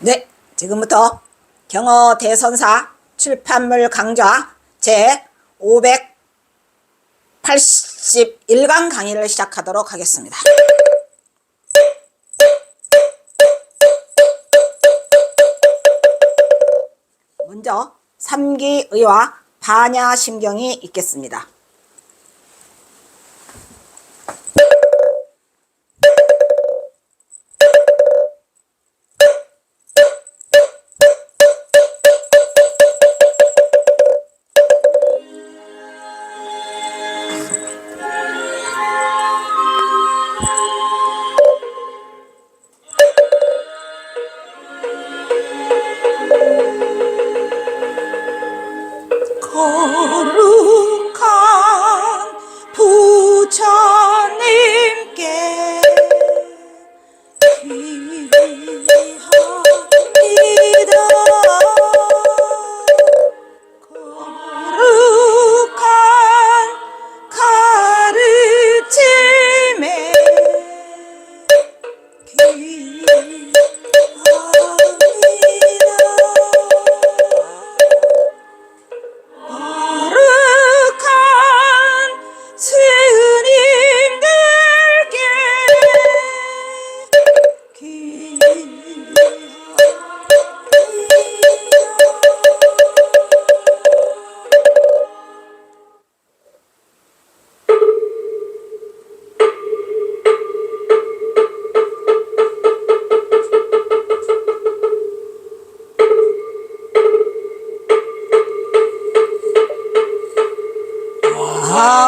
네, 지금부터 경어 대선사 출판물 강좌 제 581강 강의를 시작하도록 하겠습니다. 먼저 삼기의와 반야심경이 있겠습니다. 거룩한 부처님께 기리합니다. 거룩한 가르침에 기리합니다. 스님들께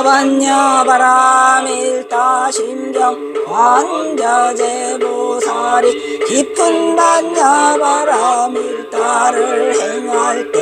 반야바라밀다심경 관자재보살이 깊은 반야바라밀다를 행할 때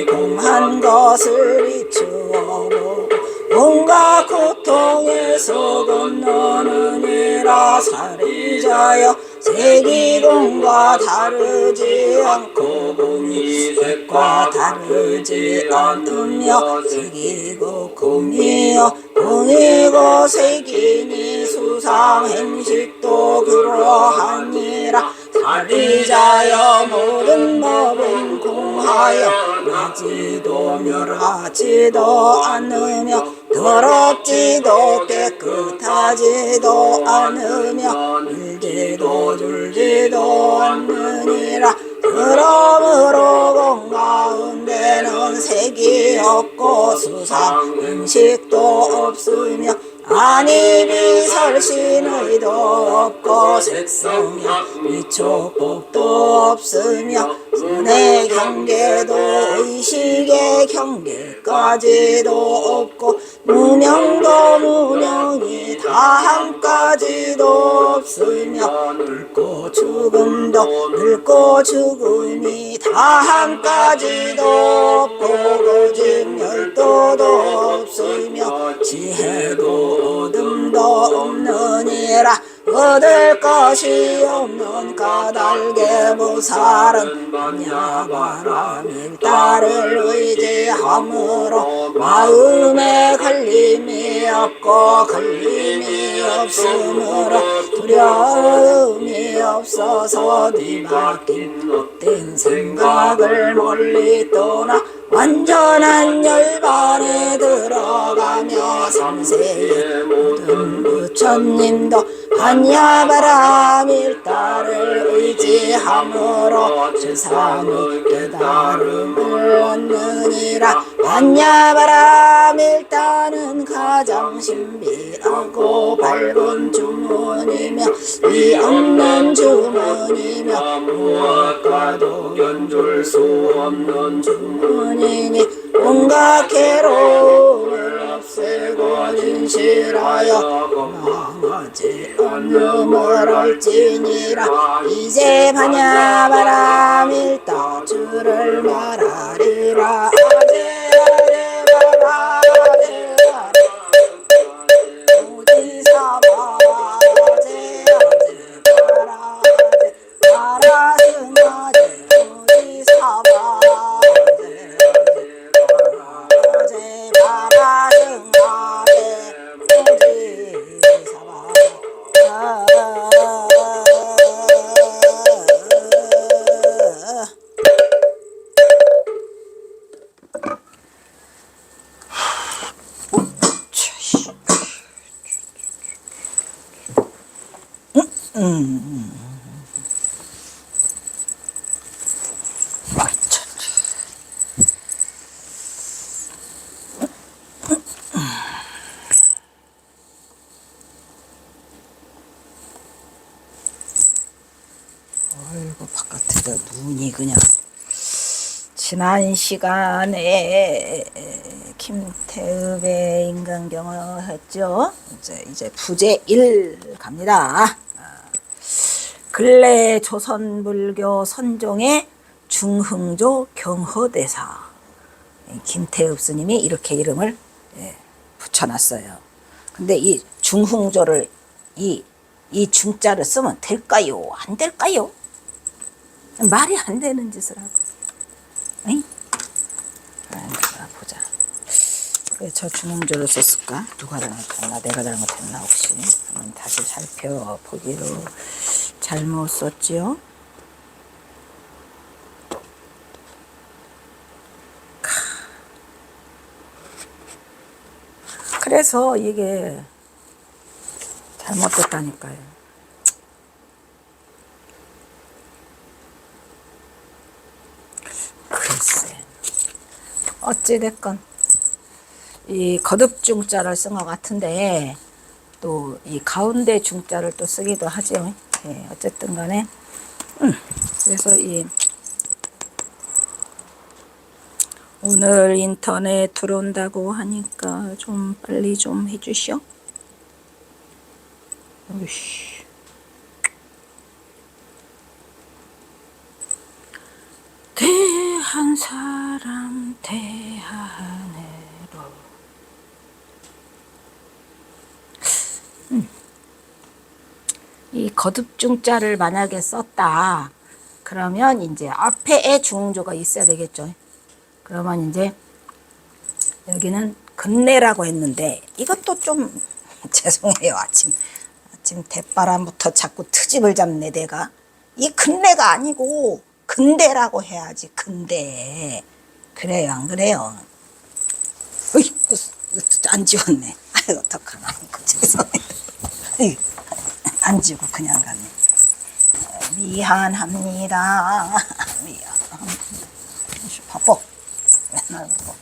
공한 것을 이추어보고 온갖 고통에서 건너느니라. 사리자여 세기공과 다르지 않고 공이 색과 다르지 않으며 색이고 공이여 공이고 색이니 수상행식도 그러하니라. 사리자여 모든 법은 공하여 나지도 멸하지도 않으며 더럽지도 깨끗하지도 않으며 밀지도 줄지도 않느니라. 그러므로 공 가운데는 색이 없고 수상행식도 없으며 아니비설신의도 없고 색성이야 위촉법도 없으며 선의 경계도 의식의 경계까지도 없고 무명도 무명이 다함까지도 없으며 늙고 죽음이 다함까지도 없고 고집 열도도 없으며 지혜도 어둠도 없느니라. 얻을 것이 없는 까닭의 보살은 반야바라밀다를 의지함으로 마음에 걸림이 없고 걸림이 없으므로 두려움이 없어서 뒤바뀐 헛된 생각을 멀리 떠나 완전한 열반에 들어가며 삼세의 모든 부처님도 반야바라밀다를 의지함으로 세상의 깨달음을 얻느니라. 반야바라밀다는 가장 신비하고 밝은 주문이며 이 없는 주문이며 무엇과도 연줄 수 없는 주문이니 온갖 괴로움을 없애고 진실하여 망하지 않음을 알지니라. 이제 반야바라밀다 주를 말하리라. 아이고 바깥에다 눈이 그냥. 지난 시간에 김태읍의 인간경을 했죠. 이제 부제 1 갑니다. 근래 조선불교 선종의 중흥조 경허대사. 김태읍 스님이 이렇게 이름을 붙여놨어요. 근데 이 중흥조를 이 중자를 쓰면 될까요? 안 될까요? 말이 안 되는 짓을 하고. 응? 보자. 왜 저 중흥조를 썼을까? 누가 잘못했나? 내가 잘못했나 혹시? 한번 다시 살펴보기로. 잘못 썼지요? 그래서 이게 잘못됐다니까요. 글쎄. 어찌됐건 이 거듭 중자를 쓴 것 같은데 또 이 가운데 중자를 또 쓰기도 하죠. 어쨌든 간에 그래서 오늘 인터넷 들어온다고 하니까 좀 빨리 좀 해주시오. 으이씨. 대한 사람 대하네로. 이 거듭중자를 만약에 썼다 그러면 이제 앞에에 중흥조가 있어야 되겠죠. 그러면 이제 여기는 근내라고 했는데 이것도 좀 죄송해요. 아침 대바람부터 자꾸 트집을 잡네. 내가 이 근내가 아니고 근대라고 해야지. 근대. 그래요 안 그래요? 어이 안 지웠네. 아이고 어떡하나. 죄송해요. 안 지우고 그냥 갔네. 미안합니다. 미안합니다. 바빠. 맨날 바빠.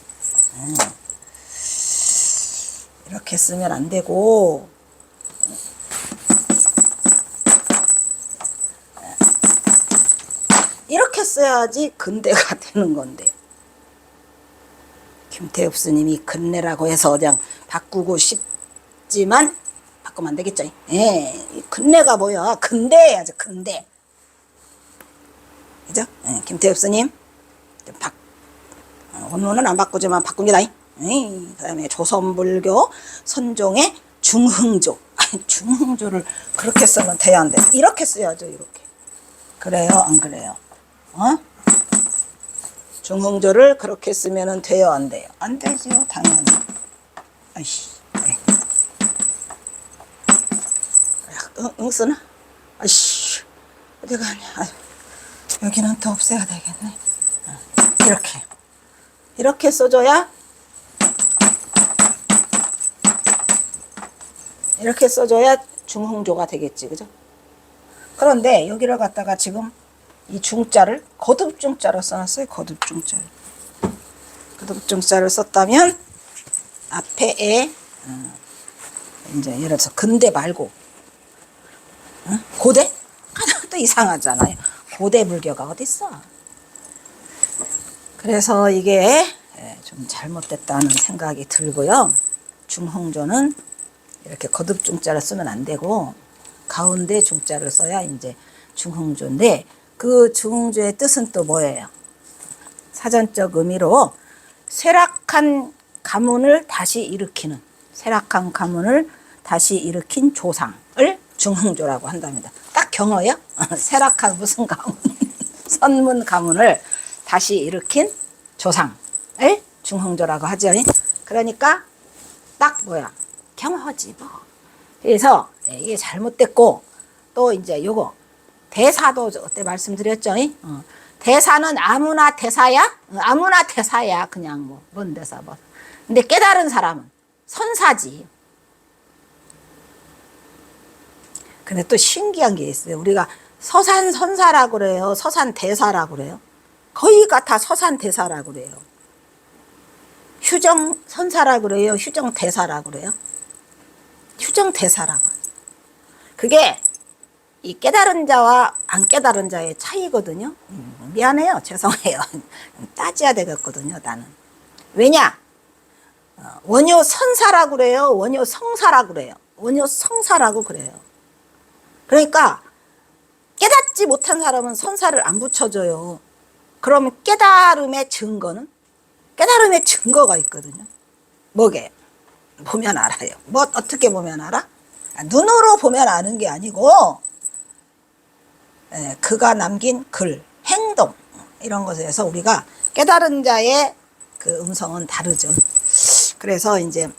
이렇게 쓰면 안 되고 이렇게 써야지 근대가 되는 건데. 김태읍 스님이 근내라고 해서 그냥 바꾸고 싶지만 바꾸면 안 되겠죠. 근내가 뭐야? 근대 해야죠. 근대. 그죠? 김태읍 스님 원문은 안 바꾸지만 바꿉니다. 그 다음에 조선불교 선종의 중흥조. 중흥조를 그렇게 쓰면 돼야 안 돼. 이렇게 써야죠. 이렇게. 그래요? 안 그래요? 중흥조를 그렇게 쓰면 돼요? 안 돼요? 안 되지요. 당연히. 아이씨. 응 쓰나? 아이씨. 어디 가냐. 여기는 더 없애야 되겠네. 이렇게 써줘야 중흥조가 되겠지. 그죠? 그런데 여기를 갖다가 지금 이 중자를 거듭중자로 써놨어요. 거듭중자를 썼다면 앞에 이제 예를 들어서 근대 말고 고대? 또 이상하잖아요. 고대 불교가 어딨어? 그래서 이게 좀 잘못됐다는 생각이 들고요. 중흥조는 이렇게 거듭중자를 쓰면 안 되고 가운데 중자를 써야 이제 중흥조인데 그 중흥조의 뜻은 또 뭐예요? 사전적 의미로 쇠락한 가문을 다시 일으킨 조상을 중흥조라고 한답니다. 딱 경어요? 쇠락한 무슨 가문? 선문 가문을 다시 일으킨 조상을 중흥조라고 하죠. 그러니까 딱 뭐야? 경허지 뭐. 그래서 이게 잘못됐고 또 이제 요거 대사도 그때 말씀드렸죠. 대사는 아무나 대사야? 아무나 대사야. 그냥 뭐 뭔 대사 뭐. 근데 깨달은 사람은 선사지. 근데 또 신기한 게 있어요. 우리가 서산선사라고 그래요. 서산대사라고 그래요. 거의가 다 서산대사라고 그래요. 휴정선사라고 그래요. 휴정대사라고 그래요. 휴정대사라고. 그게 이 깨달은 자와 안 깨달은 자의 차이거든요. 미안해요. 죄송해요. 따져야 되겠거든요, 나는. 왜냐? 원효 선사라고 그래요. 원효 성사라고 그래요. 원효 성사라고 그래요. 그러니까 깨닫지 못한 사람은 선사를 안 붙여줘요. 그러면 깨달음의 증거는? 깨달음의 증거가 있거든요. 뭐게? 보면 알아요. 뭐 어떻게 보면 알아? 눈으로 보면 아는 게 아니고 그가 남긴 글, 행동 이런 것에서 우리가 깨달은 자의 그 음성은 다르죠. 그래서 이제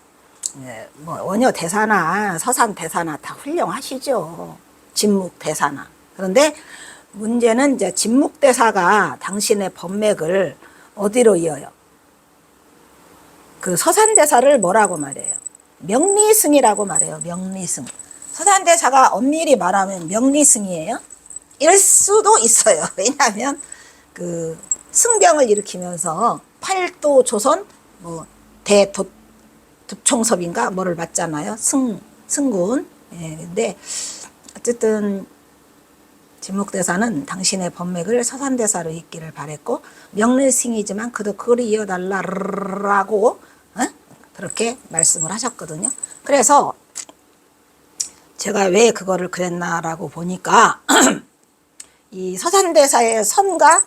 뭐 원효 대사나 서산 대사나 다 훌륭하시죠. 진묵 대사나. 그런데 문제는 이제 진묵 대사가 당신의 법맥을 어디로 이어요? 그 서산 대사를 뭐라고 말해요? 명리승이라고 말해요. 명리승. 서산 대사가 엄밀히 말하면 명리승이에요. 이럴 수도 있어요. 왜냐하면 그 승병을 일으키면서 팔도 조선 뭐 대도총섭인가 뭐를 받잖아요. 승군. 예, 근데 어쨌든 진묵대사는 당신의 법맥을 서산대사로 잇기를 바랬고 명리승이지만 그도 그걸 이어달라고 그렇게 말씀을 하셨거든요. 그래서 제가 왜 그거를 그랬나라고 보니까 이 서산대사의 선과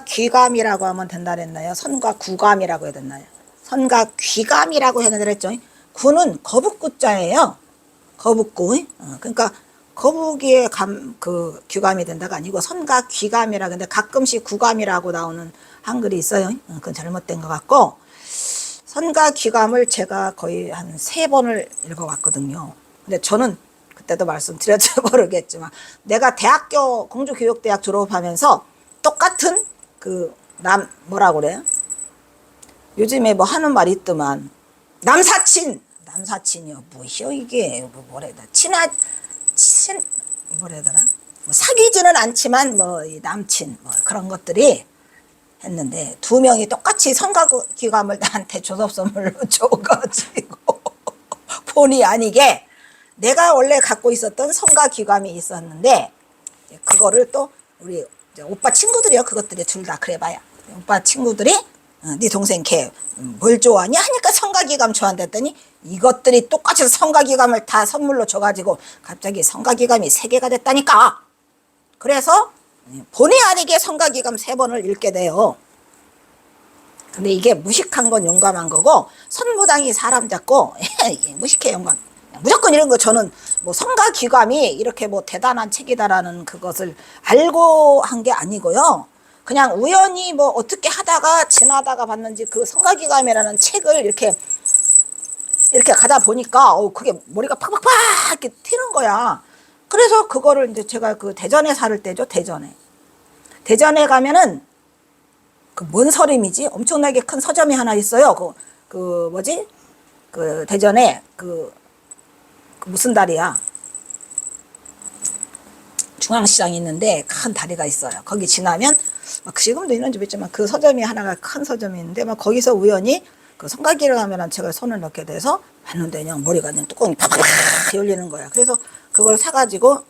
귀감이라고 하면 된다 그랬나요? 선과 구감이라고 해야 됐나요? 선과 귀감이라고 해야 됐죠. 구는 거북구자예요. 거북구. 그러니까 거북이의 그 귀감이 된다가 아니고 선과 귀감이라. 근데 가끔씩 구감이라고 나오는 한글이 있어요. 그건 잘못된 것 같고, 선과 귀감을 제가 거의 한 3번을 읽어왔거든요. 근데 저는 그때도 말씀드렸지 모르겠지만 내가 대학교 공주교육대학 졸업하면서 똑같은 뭐라고 그래요? 요즘에 뭐 하는 말이 있더만 남사친이요. 뭐시여 이게 뭐래더라? 뭐래더라? 뭐 사귀지는 않지만 뭐 남친 뭐 그런 것들이 했는데 2명이 똑같이 성가기감을 나한테 조섭 선물로 줘가지고 본의 아니게 내가 원래 갖고 있었던 성가기감이 있었는데 그거를 또 우리 오빠 친구들이요. 그것들이 둘 다 그래봐야 오빠 친구들이 네 동생 걔 뭘 좋아하냐 하니까 성가기감 좋아한댔더니 이것들이 똑같이 성가기감을 다 선물로 줘가지고 갑자기 성가기감이 3개가 됐다니까. 그래서 본의 아니게 성가기감 3번을 읽게 돼요. 근데 이게 무식한 건 용감한 거고 선무당이 사람 잡고 무식해 용감. 무조건 이런 거 저는 뭐 성가기감이 이렇게 뭐 대단한 책이다라는 그것을 알고 한 게 아니고요. 그냥 우연히 뭐 어떻게 하다가 지나다가 봤는지 그 성가기감이라는 책을 이렇게 가다 보니까 그게 머리가 팍팍팍 이렇게 튀는 거야. 그래서 그거를 이제 제가 그 대전에 살 때죠. 대전에 가면은 그 뭔 서림이지? 엄청나게 큰 서점이 하나 있어요. 그 뭐지? 그 대전에 그 무슨 다리야? 중앙시장이 있는데 큰 다리가 있어요. 거기 지나면 막 지금도 있는지 모르겠지만 그 서점이 하나가 큰 서점이 있는데 막 거기서 우연히 그 성가기감이라는 책을 손을 넣게 돼서 봤는데 그냥 머리가 그냥 뚜껑이 팍팍 열리는 거야. 그래서 그걸 사가지고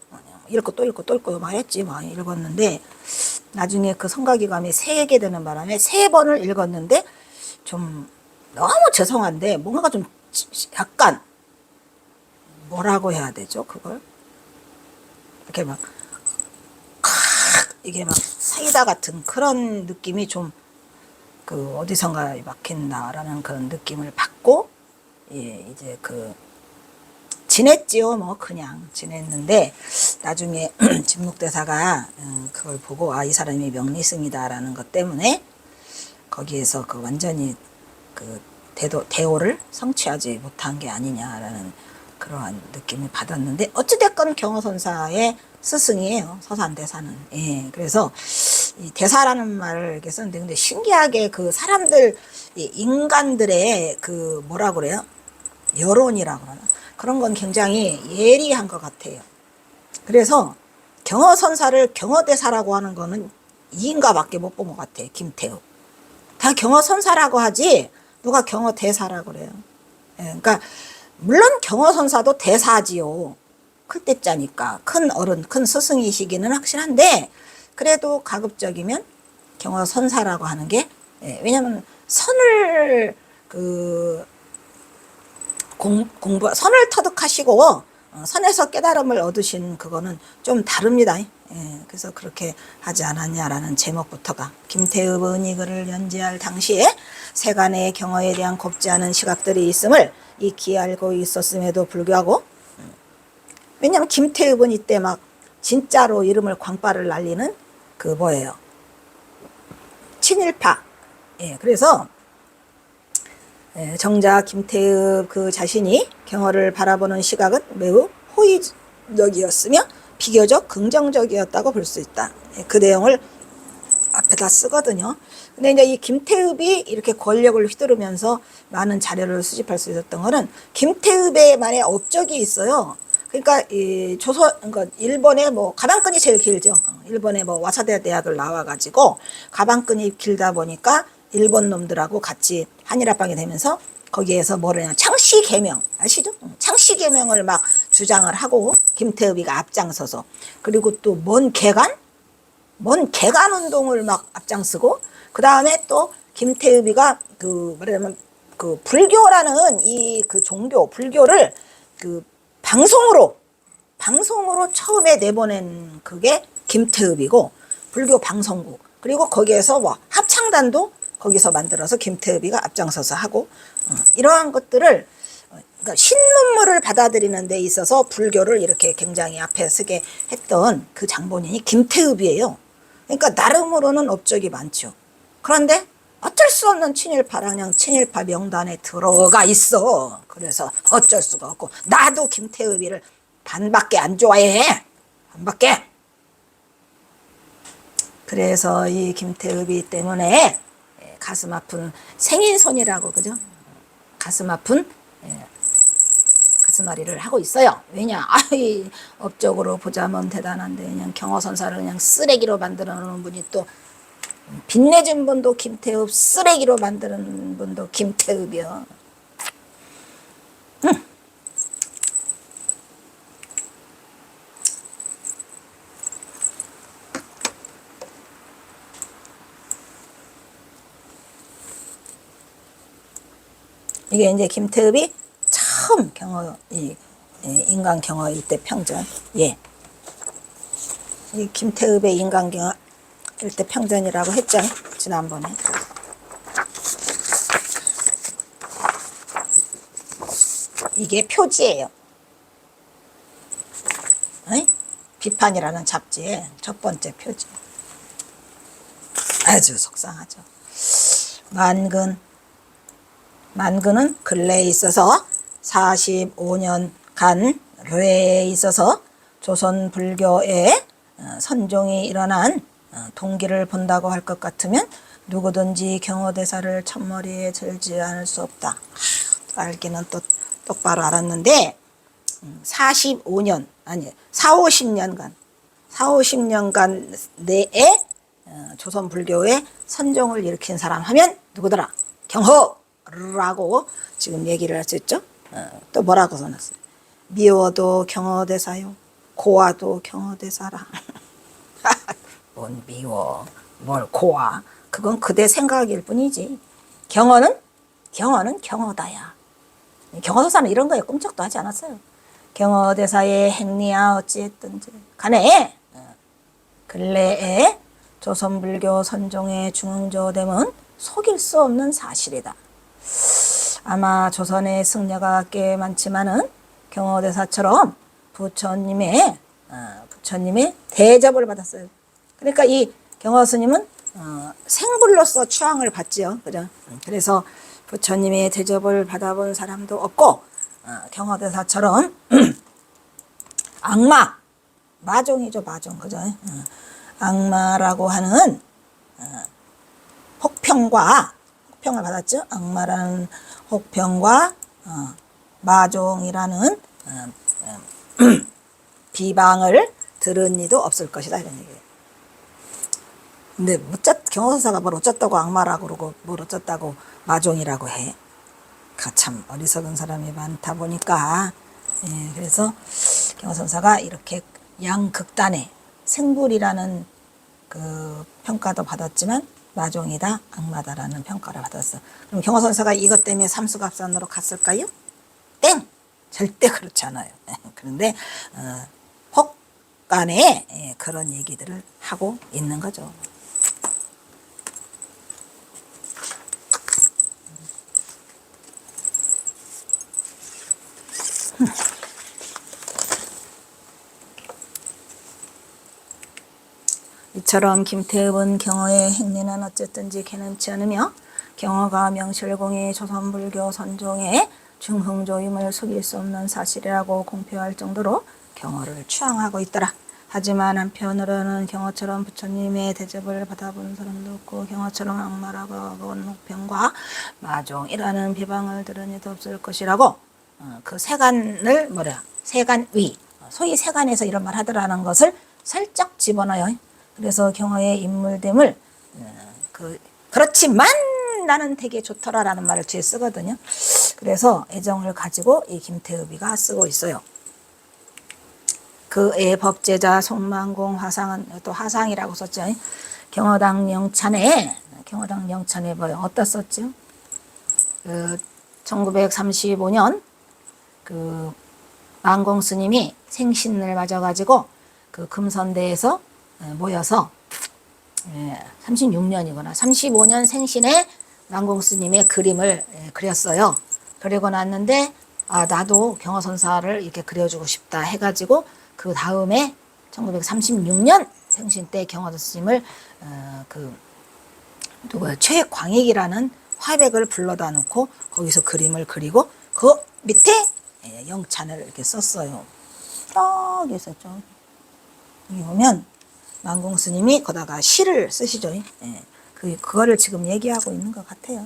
읽고 또 읽고 또 읽고 막 했지. 막 읽었는데 나중에 그 성가기감이 3개 되는 바람에 3번을 읽었는데 좀 너무 죄송한데 뭔가가 좀 약간 뭐라고 해야 되죠? 그걸 이렇게 막 이게 막 사이다 같은 그런 느낌이 좀 그 어디선가 막힌다라는 그런 느낌을 받고 이제 지냈지요. 뭐 그냥 지냈는데 나중에 진묵대사가 그걸 보고 이 사람이 명리승이다라는 것 때문에 거기에서 완전히 대오를 성취하지 못한 게 아니냐라는 그러한 느낌을 받았는데 어찌됐건 경허선사의 스승이에요. 서산대사는. 예, 그래서 이 대사라는 말을 썼는데 근데 신기하게 그 사람들 인간들의 뭐라 그래요? 여론이라고 그러나 그런 건 굉장히 예리한 것 같아요. 그래서 경허선사를 경허대사라고 하는 거는 이인가밖에 못 본 것 같아. 김태우. 다 경허선사라고 하지 누가 경허대사라고 그래요. 예, 그러니까 물론 경허선사도 대사지요. 클 때짜니까 큰 어른, 큰 스승이시기는 확실한데 그래도 가급적이면 경허선사라고 하는 게 왜냐면 선을 선을 터득하시고 선에서 깨달음을 얻으신 그거는 좀 다릅니다. 그래서 그렇게 하지 않았냐라는 제목부터가 김태읍은 이 글을 연재할 당시에 세간의 경허에 대한 곱지 않은 시각들이 있음을 익히 알고 있었음에도 불구하고 왜냐면 김태읍은 이때 막 진짜로 이름을 광빠를 날리는 그 뭐예요? 친일파. 그래서 정작 김태읍 그 자신이 경허를 바라보는 시각은 매우 호의적이었으며 비교적 긍정적이었다고 볼 수 있다. 그 내용을 앞에다 쓰거든요. 근데 이제 이 김태읍이 이렇게 권력을 휘두르면서 많은 자료를 수집할 수 있었던 거는 김태읍의만의 업적이 있어요. 그러니까 그러니까 일본의 뭐 가방끈이 제일 길죠. 일본의 뭐 와사대 대학을 나와가지고 가방끈이 길다 보니까 일본 놈들하고 같이 한일합방이 되면서 거기에서 뭐냐 창씨 개명 아시죠? 창씨 개명을 막 주장을 하고 김태읍이가 앞장서서 그리고 또 먼 개간 운동을 막 앞장서고 그 다음에 또 김태읍이가 말하자면 불교라는 이 종교 불교를 방송으로 처음에 내보낸 그게 김태읍이고 불교 방송국 그리고 거기에서 뭐 합창단도 거기서 만들어서 김태읍이가 앞장서서 하고 이러한 것들을 그러니까 신문물을 받아들이는 데 있어서 불교를 이렇게 굉장히 앞에 서게 했던 그 장본인이 김태읍이에요. 그러니까 나름으로는 업적이 많죠. 그런데 어쩔 수 없는 친일파랑 친일파 명단에 들어가 있어. 그래서 어쩔 수가 없고 나도 김태읍이를 반밖에 안 좋아해. 반밖에. 그래서 이 김태읍이 때문에 가슴 아픈 생인손이라고 그죠? 가슴 아픈 가슴앓이를 하고 있어요. 왜냐? 업적으로 보자면 대단한데 그냥 경허선사를 그냥 쓰레기로 만들어 놓은 분이 또 빛내준 분도 김태읍, 쓰레기로 만드는 분도 김태읍이요. 이게 이제 김태읍이 처음 인간 경허 일대 평전. 이 김태읍의 인간 경허 일대 평전이라고 했죠. 지난번에. 이게 표지예요. 비판이라는 잡지의 첫 번째 표지. 아주 속상하죠. 만근은 근래에 있어서 45년간 뇌에 있어서 조선 불교의 선종이 일어난 동기를 본다고 할 것 같으면 누구든지 경허대사를 첫머리에 들지 않을 수 없다. 알기는 또 똑바로 알았는데 45년 아니 40, 50년간 내에 조선 불교의 선종을 일으킨 사람 하면 누구더라? 경허라고 지금 얘기를 할 수 있죠. 또 뭐라고 써놨어요? 미워도 경허대사요, 고와도 경허대사라. 뭔 미워, 뭘 고와? 그건 그대 생각일 뿐이지. 경허는 경허다야. 경허대사는 이런 거에 꿈쩍도 하지 않았어요. 경허대사의 행리야 어찌했든지 간에 근래에 조선불교 선종의 중흥조됨은 속일 수 없는 사실이다. 아마 조선의 승려가 꽤 많지만은 경허대사처럼 부처님의 대접을 받았어요. 그러니까 이 경허스님은 생불로서 추앙을 받지요. 그죠? 그래서 부처님의 대접을 받아본 사람도 없고 경허대사처럼 악마, 마종이죠. 마종. 그죠? 악마라고 하는 혹평을 받았죠. 악마라는 혹평과 마종이라는 비방을 들은 이도 없을 것이다 이런 얘기예요. 근데 경허선사가 뭘 어쩌다고 악마라고 그러고 뭘 어쩌다고 마종이라고 해. 참 어리석은 사람이 많다 보니까 그래서 경허선사가 이렇게 양극단의 생불이라는 그 평가도 받았지만 마종이다, 악마다라는 평가를 받았어. 그럼 경허선사가 이것 때문에 삼수갑산으로 갔을까요? 땡! 절대 그렇지 않아요. 그런데 혹간에 그런 얘기들을 하고 있는 거죠. 이처럼 김태읍은 경허의 행리는 어쨌든지 개념치 않으며 경허가 명실공히 조선불교 선종의 중흥조임을 속일 수 없는 사실이라고 공표할 정도로 경허를 추앙하고 있더라. 하지만 한편으로는 경허처럼 부처님의 대접을 받아본 사람도 없고 경허처럼 악마라고 하건 혹평과 마종이라는 비방을 들은 이도 없을 것이라고 그 세간을 세간위, 소위 세간에서 이런 말 하더라는 것을 살짝 집어넣어요. 그래서 경허의 인물됨을 그렇지만 나는 되게 좋더라라는 말을 뒤에 쓰거든요. 그래서 애정을 가지고 이 김태읍이가 쓰고 있어요. 그의 법제자 송만공 화상은 또 화상이라고 썼죠. 경허당 영찬에 뭐요? 어디다 썼죠? 1935년 그 만공 스님이 생신을 맞아가지고 그 금선대에서 모여서 36년이구나. 35년 생신에 만공 스님의 그림을 그렸어요. 그리고 났는데 나도 경허선사를 이렇게 그려주고 싶다 해가지고 그 다음에 1936년 생신 때 경허 스님을 최광익이라는 화백을 불러다 놓고 거기서 그림을 그리고 그 밑에 영찬을 이렇게 썼어요. 저기 있었죠. 여기 보면 만공 스님이 거다가 시를 쓰시죠. 그거를 지금 얘기하고 있는 것 같아요.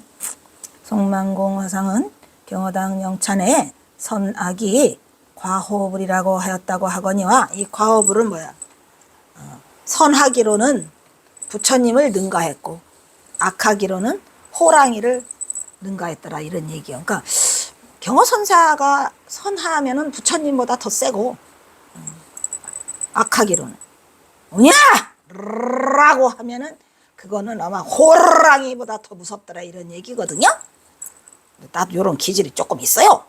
송만공 화상은 경허당 영찬에 선악이 과호불이라고 하였다고 하거니와 이 과호불은 뭐야? 선하기로는 부처님을 능가했고 악하기로는 호랑이를 능가했더라 이런 얘기예요. 그러니까 경허선사가 선하면은 부처님보다 더 세고 악하기로는 뭐냐? 라고 하면은 그거는 아마 호랑이보다 더 무섭더라 이런 얘기거든요. 나도 이런 기질이 조금 있어요.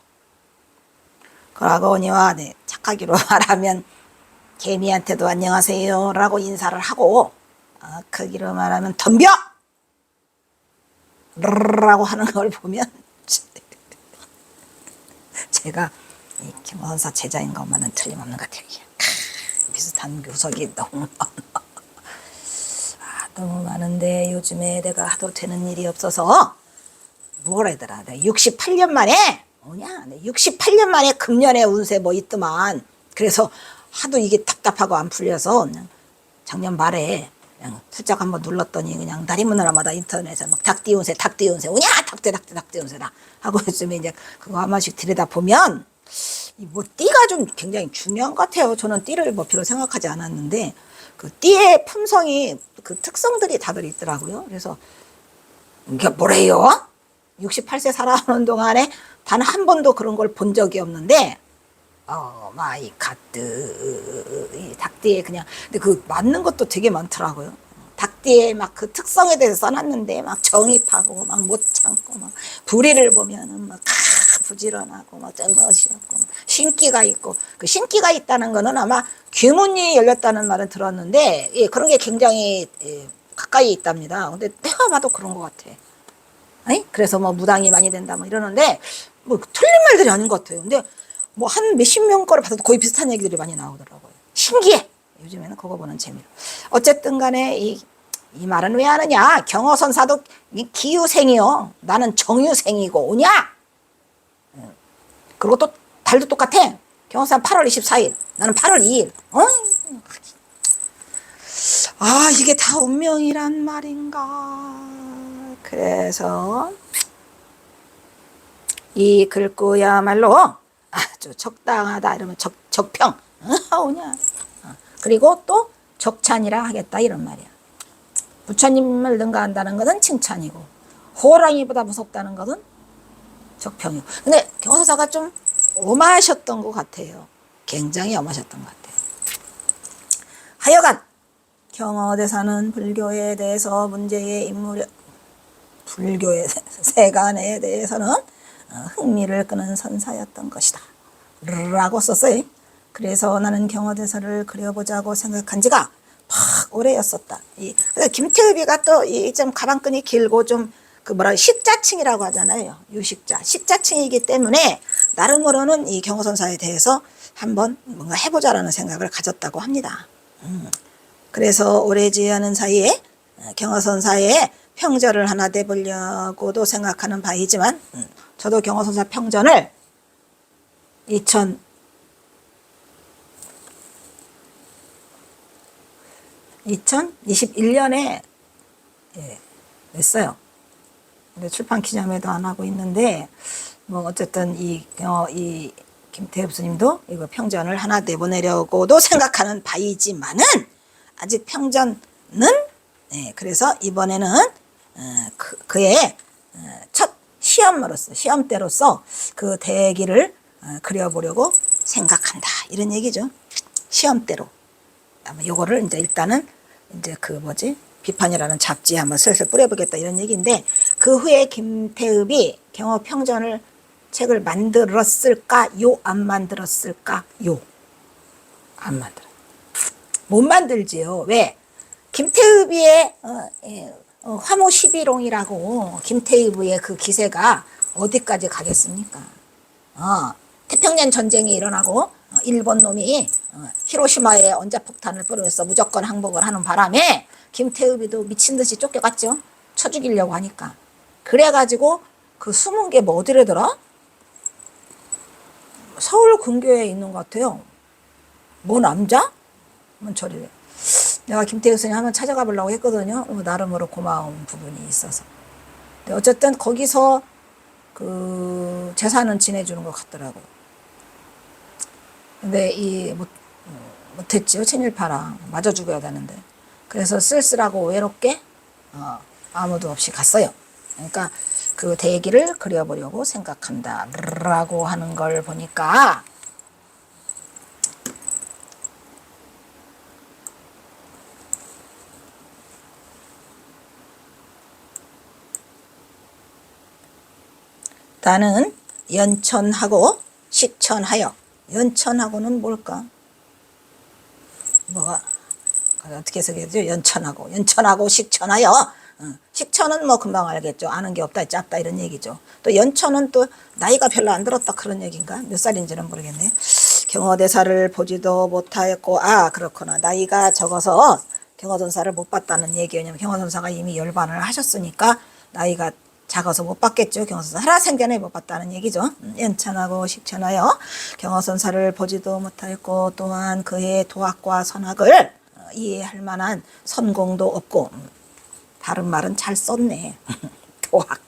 그러거니와 착하기로 말하면 개미한테도 안녕하세요 라고 인사를 하고 크기로 말하면 덤벼! 라고 하는 걸 보면 제가 이 경허선사 제자인 것만은 틀림없는 것 같아요. 비슷한 묘석이 너무 많은데 요즘에 내가 하도 되는 일이 없어서 뭐라 하더라. 68년 만에 68년 만에 금년에 운세 뭐 있더만. 그래서 하도 이게 답답하고 안 풀려서 작년 말에 그냥 슬쩍 한번 눌렀더니 그냥 날이 무너라마다 인터넷에 막 닭띠 운세 오냐 닭띠 운세다 하고 있으면 이제 그거 한 번씩 들여다 보면 뭐 띠가 좀 굉장히 중요한 것 같아요. 저는 띠를 뭐 별로 생각하지 않았는데 그 띠의 품성이 그 특성들이 다들 있더라고요. 그래서 이게 뭐래요? 68세 살아오는 동안에 단 한 번도 그런 걸 본 적이 없는데 마이 갓드 이 닭띠에 그냥 근데 그 맞는 것도 되게 많더라고요. 닭띠에 막 그 특성에 대해서 써놨는데 막 정입하고 막 못 참고 막 불의를 보면은 막 부지런하고 막 멋이었고 신기가 있고 그 신기가 있다는 거는 아마 귀문이 열렸다는 말은 들었는데 그런 게 굉장히 가까이 있답니다. 근데 내가 봐도 그런 것 같아. 그래서 뭐 무당이 많이 된다 뭐 이러는데 뭐 틀린 말들이 아닌 것 같아요. 근데 뭐 한 몇십 명 거를 봐도 거의 비슷한 얘기들이 많이 나오더라고요. 신기해. 요즘에는 그거 보는 재미로. 어쨌든 간에 이 말은 왜 하느냐. 경허선사도 기유생이요. 나는 정유생이고 오냐. 그리고 또 달도 똑같아. 경허선 8월 24일. 나는 8월 2일. 이게 다 운명이란 말인가. 그래서 이 글구야말로 아주 적당하다 이러면 적평 오냐. 그리고 또 적찬이라 하겠다 이런 말이야. 부처님을 능가한다는 것은 칭찬이고 호랑이보다 무섭다는 것은 적평이고. 근데 경허선사가 좀 오마하셨던 것 같아요. 굉장히 엄하셨던 것 같아요. 하여간 경어대사는 불교에 대해서 문제의 인물, 불교의 세간에 대해서는 흥미를 끄는 선사였던 것이다 라고 썼어요. 그래서 나는 경어대사를 그려보자고 생각한 지가 팍 오래였었다. 그래서 김태흡이가 또 이 좀 가방끈이 길고 좀 그 뭐라 식자층이라고 하잖아요. 유식자 식자층이기 때문에 나름으로는 이 경어선사에 대해서 한번 뭔가 해보자라는 생각을 가졌다고 합니다. 그래서 오래지 않은 사이에 경어선사에 평전을 하나 내보려고도 생각하는 바이지만 저도 경어선사 평전을 2021년에 냈어요. 근데 출판 기념회도 안 하고 있는데 뭐 어쨌든 이 김태흡 스님도 이거 평전을 하나 내보내려고도 생각하는 바이지만은 아직 평전은 그래서 이번에는 그의 첫 시험대로서 그 대기를 그려보려고 생각한다 이런 얘기죠. 시험대로. 아마 요거를 이제 일단은 이제 그 비판이라는 잡지에 한번 슬슬 뿌려보겠다 이런 얘기인데 그 후에 김태흡이 경어평전을 책을 만들었을까요? 안 만들었을까요? 안 만들어. 못 만들지요. 왜? 김태흡의 화모 11홍이라고 김태흡의 그 기세가 어디까지 가겠습니까? 태평양 전쟁이 일어나고 일본 놈이 히로시마에 원자폭탄을 뿌리면서 무조건 항복을 하는 바람에 김태흡이도 미친 듯이 쫓겨갔죠. 쳐 죽이려고 하니까. 그래가지고 그 숨은 게 뭐 어디래더라? 서울 근교에 있는 것 같아요. 뭐 남자? 저리. 내가 김태흡 스님 한번 찾아가 보려고 했거든요. 나름으로 고마운 부분이 있어서. 근데 어쨌든 거기서 그 재산은 지내주는 것 같더라고요. 근데 못했지요. 친일파랑 맞아 죽어야 되는데. 그래서 쓸쓸하고 외롭게 아무도 없이 갔어요. 그러니까 그 대기를 그려보려고 생각한다 라고 하는 걸 보니까 나는 연천하고 식천하여. 연천하고는 뭘까? 뭐가 어떻게 쓰겠죠? 연천하고 식천하여. 식천은 뭐 금방 알겠죠. 아는 게 없다 짧다 이런 얘기죠. 또 연천은 또 나이가 별로 안 들었다 그런 얘기인가? 몇 살인지는 모르겠네요. 경어대사를 보지도 못하였고 그렇구나. 나이가 적어서 경어선사를 못 봤다는 얘기. 왜냐면 경어선사가 이미 열반을 하셨으니까 나이가 작아서 못 봤겠죠. 경어선사 살아생전에 못 봤다는 얘기죠. 연천하고 식천하여 경어선사를 보지도 못하였고 또한 그의 도학과 선학을 이해할 만한 선공도 없고 다른 말은 잘 썼네. 도학.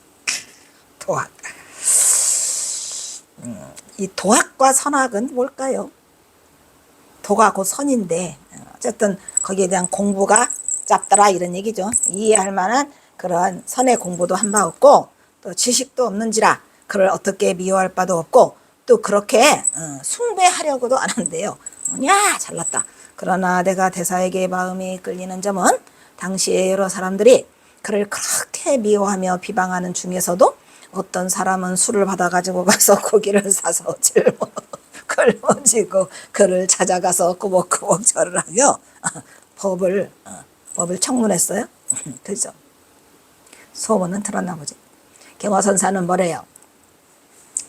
이 도학과 선학은 뭘까요? 도가 곧 선인데 어쨌든 거기에 대한 공부가 짧더라 이런 얘기죠. 이해할 만한 그런 선의 공부도 한 바 없고 또 지식도 없는지라 그를 어떻게 미워할 바도 없고 또 그렇게 숭배하려고도 안 한대요. 야 잘났다. 그러나 내가 대사에게 마음이 끌리는 점은 당시에 여러 사람들이 그를 그렇게 미워하며 비방하는 중에서도 어떤 사람은 술을 받아가지고 가서 고기를 사서 짊어지고 그를 찾아가서 꾸벅꾸벅 절을 하며 법을 청문했어요. 그죠? 소문은 들었나 보지. 경화선사는 뭐래요?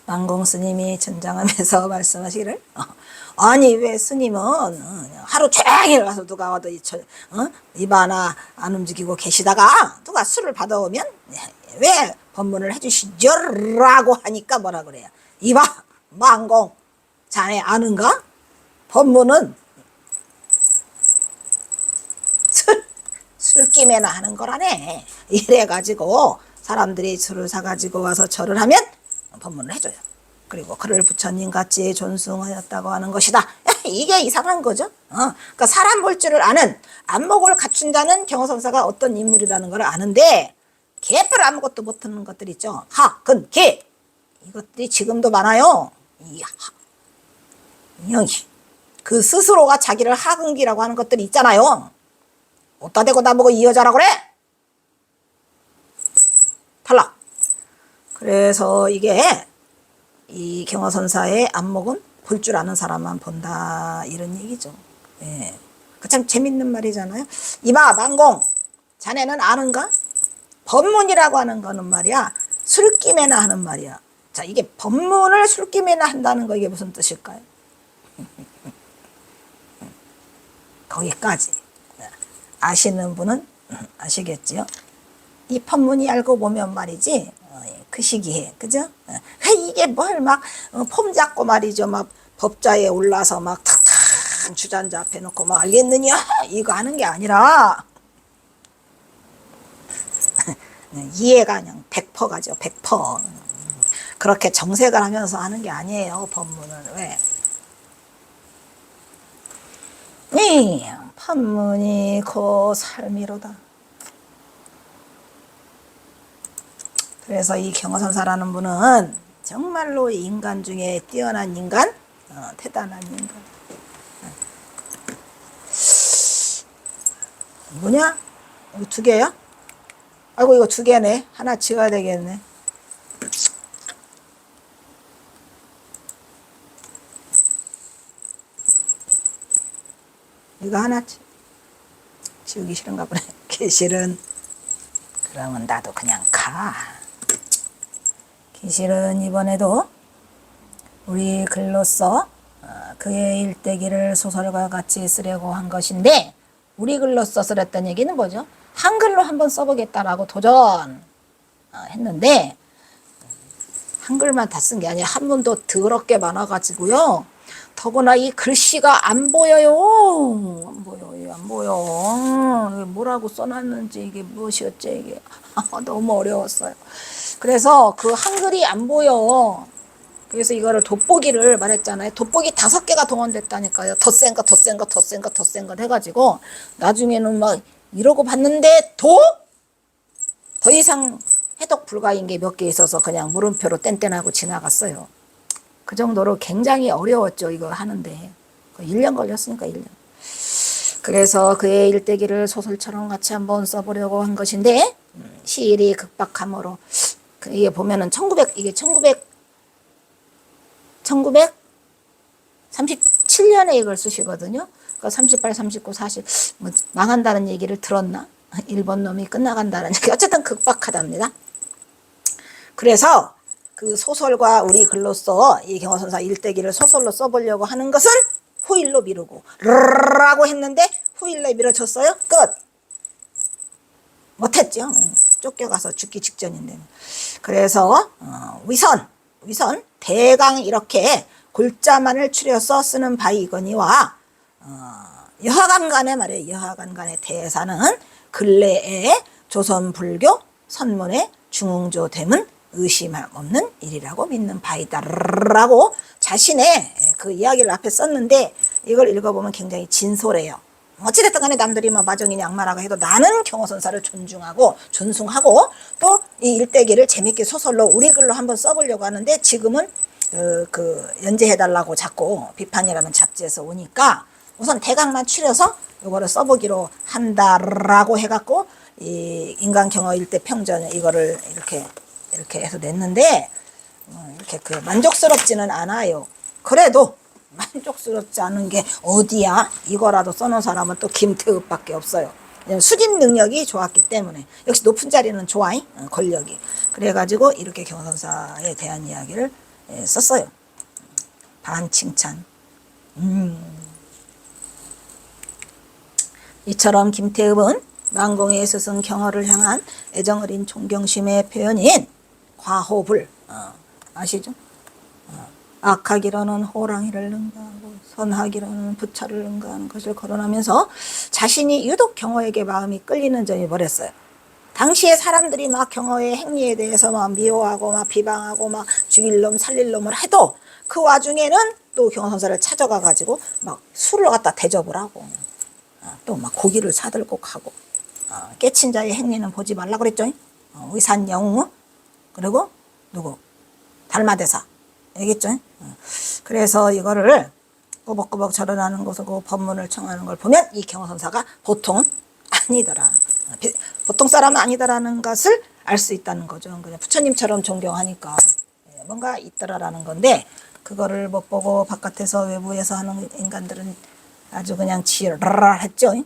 망공 스님이 전장하면서 말씀하시기를 아니 왜 스님은 하루 종일 가서 누가 와도 입 하나 안 움직이고 계시다가 누가 술을 받아오면 왜 법문을 해주시죠? 라고 하니까 뭐라 그래요? 이봐 망공 자네 아는가? 법문은 술김에나 하는 거라네. 이래가지고 사람들이 술을 사가지고 와서 절을 하면 법문을 해줘요. 그리고 그를 부처님같이 존숭하였다고 하는 것이다. 이게 이상한 거죠. 그러니까 사람 볼 줄을 아는 안목을 갖춘 자는 경어선사가 어떤 인물이라는 걸 아는데 개뿔 아무것도 못하는 것들 있죠. 하, 근, 개 이것들이 지금도 많아요. 여기 그 스스로가 자기를 하근기라고 하는 것들이 있잖아요. 어디다 대고 나보고 이 여자라 그래? 탈락. 그래서 이게 이 경어선사의 안목은 볼 줄 아는 사람만 본다 이런 얘기죠. 예. 그 참 재밌는 말이잖아요. 이봐 망공, 자네는 아는가? 법문이라고 하는 거는 말이야 술김에나 하는 말이야. 자, 이게 법문을 술김에나 한다는 거 이게 무슨 뜻일까요? 거기까지 아시는 분은 아시겠지요? 이 법문이 알고 보면 말이지 그 시기에 그죠? 이게 뭘 막 폼 잡고 말이죠. 막 법자에 올라서 막 탁탁 주잔자 앞에 놓고 막 알겠느냐 이거 하는 게 아니라 이해가 그냥 100%가죠. 100%. 그렇게 정색을 하면서 하는 게 아니에요. 법문은. 왜? 이 법문이 그 삶이로다. 그래서 이 경어선사라는 분은 정말로 인간 중에 뛰어난 인간, 대단한 인간. 뭐냐? 이거 2개야? 아이고 이거 2개네. 하나 지워야 되겠네. 이거 하나 지우기 싫은가 보네. 기실은 그러면 나도 그냥 가. 기실은 이번에도 우리 글로써 그의 일대기를 소설과 같이 쓰려고 한 것인데 우리 글로써 쓰랬던 얘기는 뭐죠? 한글로 한번 써보겠다라고 도전했는데 한글만 다 쓴 게 아니라 한문도 더럽게 많아가지고요. 더구나 이 글씨가 안 보여요. 안 보여요. 안 보여. 뭐라고 써놨는지 이게 무엇이었지 이게 너무 어려웠어요. 그래서 그 한글이 안 보여. 그래서 이거를 돋보기를 말했잖아요. 돋보기 5개가 동원됐다니까요. 더 센 거, 더 센 거, 더 센 거, 더 센 거 해가지고 나중에는 막 이러고 봤는데 더 이상 해독 불가인 게 몇 개 있어서 그냥 물음표로 땡땡하고 지나갔어요. 그 정도로 굉장히 어려웠죠. 이거 하는데 1년 걸렸으니까 1년. 그래서 그의 일대기를 소설처럼 같이 한번 써보려고 한 것인데 시일이 급박함으로 이게 보면은 1937년에 이걸 쓰시거든요. 그러니까 38, 39, 40 뭐 망한다는 얘기를 들었나? 일본 놈이 끝나간다는 얘기. 어쨌든 급박하답니다. 그래서 그 소설과 우리 글로써 이 경어선사 일대기를 소설로 써보려고 하는 것은 후일로 미루고 라고 했는데 후일로 미뤄졌어요. 끝. 못했죠. 쫓겨가서 죽기 직전인데. 그래서 위선 대강 이렇게 골자만을 추려서 쓰는 바이거니와 여하간간에 말이에요. 여하간간의 대사는 근래에 조선불교 선문의 중흥조됨은 의심할 없는 일이라고 믿는 바이다라고 자신의 그 이야기를 앞에 썼는데 이걸 읽어보면 굉장히 진솔해요. 어찌됐든 간에 남들이 뭐 마정이니 악마라고 해도 나는 경어선사를 존중하고 존숭하고 또 이 일대기를 재밌게 소설로 우리 글로 한번 써보려고 하는데 지금은 그 연재해달라고 자꾸 비판이라는 잡지에서 오니까 우선 대강만 추려서 이거를 써보기로 한다라고 해갖고 이 인간경어 일대 평전 이거를 이렇게 해서 냈는데 이렇게 그 만족스럽지는 않아요. 그래도 만족스럽지 않은 게 어디야? 이거라도 써놓은 사람은 또 김태읍밖에 없어요. 수집 능력이 좋았기 때문에 역시 높은 자리는 좋아잉 권력이. 그래가지고 이렇게 경어선사에 대한 이야기를 썼어요. 반칭찬. 이처럼 김태읍은 만공의 스승 경어를 향한 애정어린 존경심의 표현인 과호불 아시죠? 악하기로는 호랑이를 능가하고 선하기로는 부차를 능가하는 것을 거론하면서 자신이 유독 경어에게 마음이 끌리는 점이 뭐랬어요? 당시에 사람들이 막 경어의 행위에 대해서 막 미워하고 막 비방하고 막 죽일 놈 살릴 놈을 해도 그 와중에는 또 경어선사를 찾아가 가지고 막 술을 갖다 대접을 하고 또 막 고기를 사들고 가고 깨친 자의 행위는 보지 말라고 그랬죠. 의산영우 그리고 누구 달마대사 알겠죠? 그래서 이거를 꼬박꼬박 절하는 것을 그 법문을 청하는 걸 보면 이 경허선사가 보통은 아니더라. 보통 사람은 아니다라는 것을 알 수 있다는 거죠. 그냥 부처님처럼 존경하니까 뭔가 있더라라는 건데 그거를 못 보고 바깥에서 외부에서 하는 인간들은 아주 그냥 지랄했죠.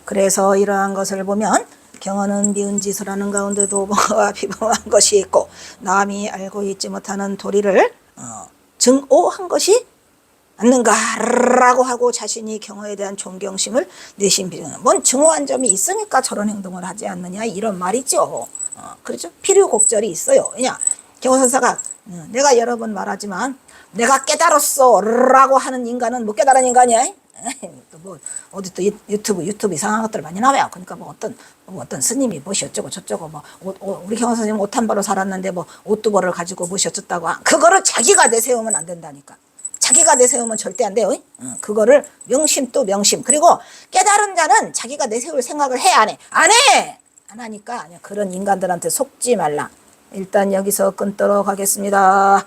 그래서 이러한 것을 보면 경어는 미운 짓을 하는 가운데도 뭔가 비범한 것이 있고 남이 알고 있지 못하는 도리를 증오한 것이 않는가라고 하고 자신이 경어에 대한 존경심을 내심 비중하는 뭔 증오한 점이 있으니까 저런 행동을 하지 않느냐 이런 말이죠. 그렇죠? 필요곡절이 있어요. 왜냐 경어선사가 내가 여러 번 말하지만 내가 깨달았어 라고 하는 인간은 못 깨달은 인간이야. 또 뭐 어디 또 유튜브 이상한 것들 많이 나와요. 그러니까 뭐 어떤 스님이 뭐시 어쩌고 저쩌고 뭐 우리 경호 선생님 옷 한 벌로 살았는데 뭐 옷 두 벌을 가지고 뭐시 어쩌다고 그거를 자기가 내세우면 안 된다니까. 자기가 내세우면 절대 안 돼요. 그거를 명심 또 명심. 그리고 깨달은 자는 자기가 내세울 생각을 해 안 해? 안 해. 안 하니까 그런 인간들한테 속지 말라. 일단 여기서 끊도록 하겠습니다.